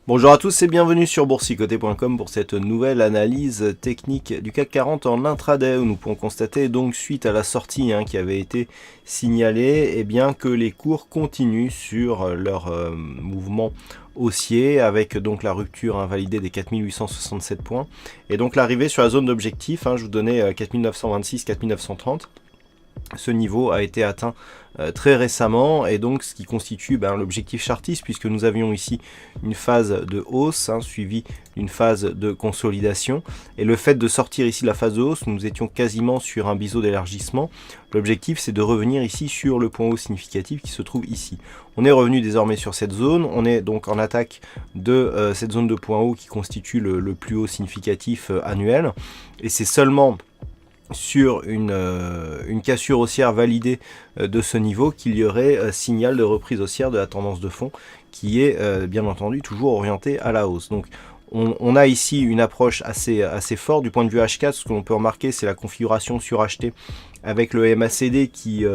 Bonjour à tous et bienvenue sur boursicoté.com pour cette nouvelle analyse technique du CAC 40 en intraday où nous pouvons constater donc suite à la sortie qui avait été signalée que les cours continuent sur leur mouvement haussier avec donc la rupture invalidée des 4867 points et donc l'arrivée sur la zone d'objectif, je vous donnais 4926, 4930. Ce niveau a été atteint très récemment et donc ce qui constitue l'objectif chartiste puisque nous avions ici une phase de hausse suivie d'une phase de consolidation et le fait de sortir ici de la phase de hausse, nous étions quasiment sur un biseau d'élargissement. L'objectif c'est de revenir ici sur le point haut significatif qui se trouve ici. On est revenu désormais sur cette zone, on est donc en attaque de cette zone de point haut qui constitue le plus haut significatif annuel et c'est seulement sur une cassure haussière validée de ce niveau qu'il y aurait signal de reprise haussière de la tendance de fond qui est bien entendu toujours orientée à la hausse. Donc on a ici une approche assez forte du point de vue H4. Ce que l'on peut remarquer, c'est la configuration surachetée avec le MACD qui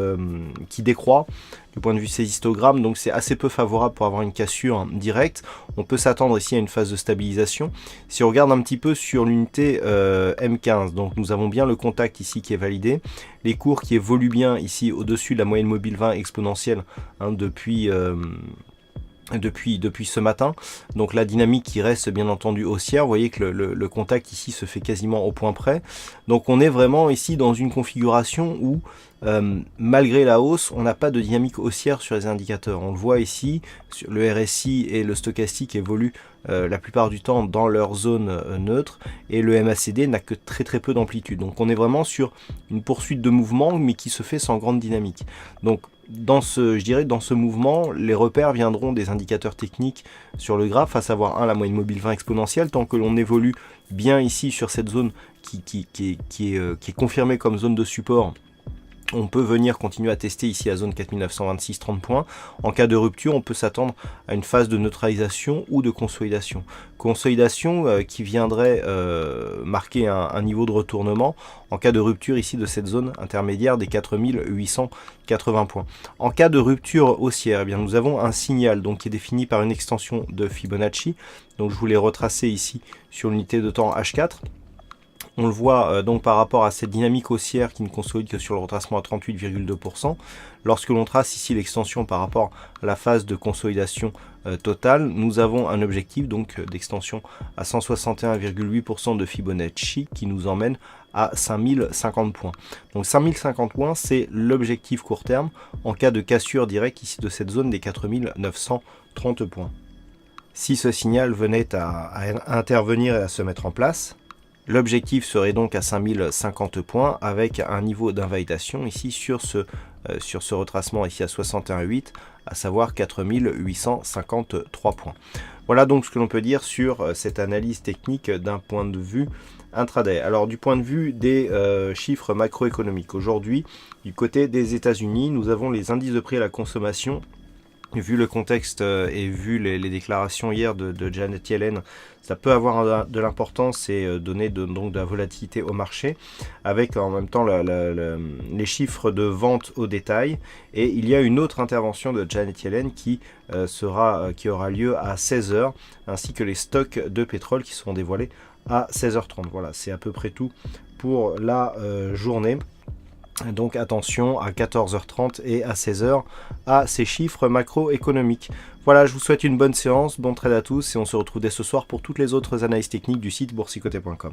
décroît du point de vue ces histogrammes, donc c'est assez peu favorable pour avoir une cassure directe. On peut s'attendre ici à une phase de stabilisation. Si on regarde un petit peu sur l'unité M15, donc nous avons bien le contact ici qui est validé, les cours qui évoluent bien ici au-dessus de la moyenne mobile 20 exponentielle depuis ce matin, donc la dynamique qui reste bien entendu haussière. Vous voyez que le contact ici se fait quasiment au point près, donc on est vraiment ici dans une configuration où malgré la hausse on n'a pas de dynamique haussière sur les indicateurs. On le voit ici, sur le RSI et le stochastique évoluent la plupart du temps dans leur zone neutre et le MACD n'a que très peu d'amplitude, donc on est vraiment sur une poursuite de mouvement mais qui se fait sans grande dynamique. Donc dans ce mouvement, les repères viendront des indicateurs techniques sur le graphe, à savoir la moyenne mobile 20 exponentielle, tant que l'on évolue bien ici sur cette zone qui est confirmée comme zone de support. On peut venir continuer à tester ici la zone 4926, 30 points. En cas de rupture, on peut s'attendre à une phase de neutralisation ou de consolidation. Consolidation qui viendrait marquer un niveau de retournement en cas de rupture ici de cette zone intermédiaire des 4880 points. En cas de rupture haussière, nous avons un signal donc, qui est défini par une extension de Fibonacci. Donc je vous l'ai retracé ici sur l'unité de temps H4. On le voit donc par rapport à cette dynamique haussière qui ne consolide que sur le retracement à 38,2%. Lorsque l'on trace ici l'extension par rapport à la phase de consolidation totale, nous avons un objectif donc d'extension à 161,8% de Fibonacci qui nous emmène à 5050 points. Donc 5050 points, c'est l'objectif court terme en cas de cassure directe ici de cette zone des 4930 points. Si ce signal venait à intervenir et à se mettre en place, l'objectif serait donc à 5050 points avec un niveau d'invalidation ici sur ce retracement ici à 61,8, à savoir 4853 points. Voilà donc ce que l'on peut dire sur cette analyse technique d'un point de vue intraday. Alors du point de vue des chiffres macroéconomiques, aujourd'hui du côté des États-Unis, nous avons les indices de prix à la consommation. Vu le contexte et vu les déclarations hier de Janet Yellen, ça peut avoir de l'importance et donner donc de la volatilité au marché, avec en même temps les chiffres de vente au détail. Et il y a une autre intervention de Janet Yellen qui aura lieu à 16h, ainsi que les stocks de pétrole qui seront dévoilés à 16h30. Voilà, c'est à peu près tout pour la journée. Donc attention à 14h30 et à 16h à ces chiffres macroéconomiques. Voilà, je vous souhaite une bonne séance, bon trade à tous et on se retrouve dès ce soir pour toutes les autres analyses techniques du site boursicoté.com.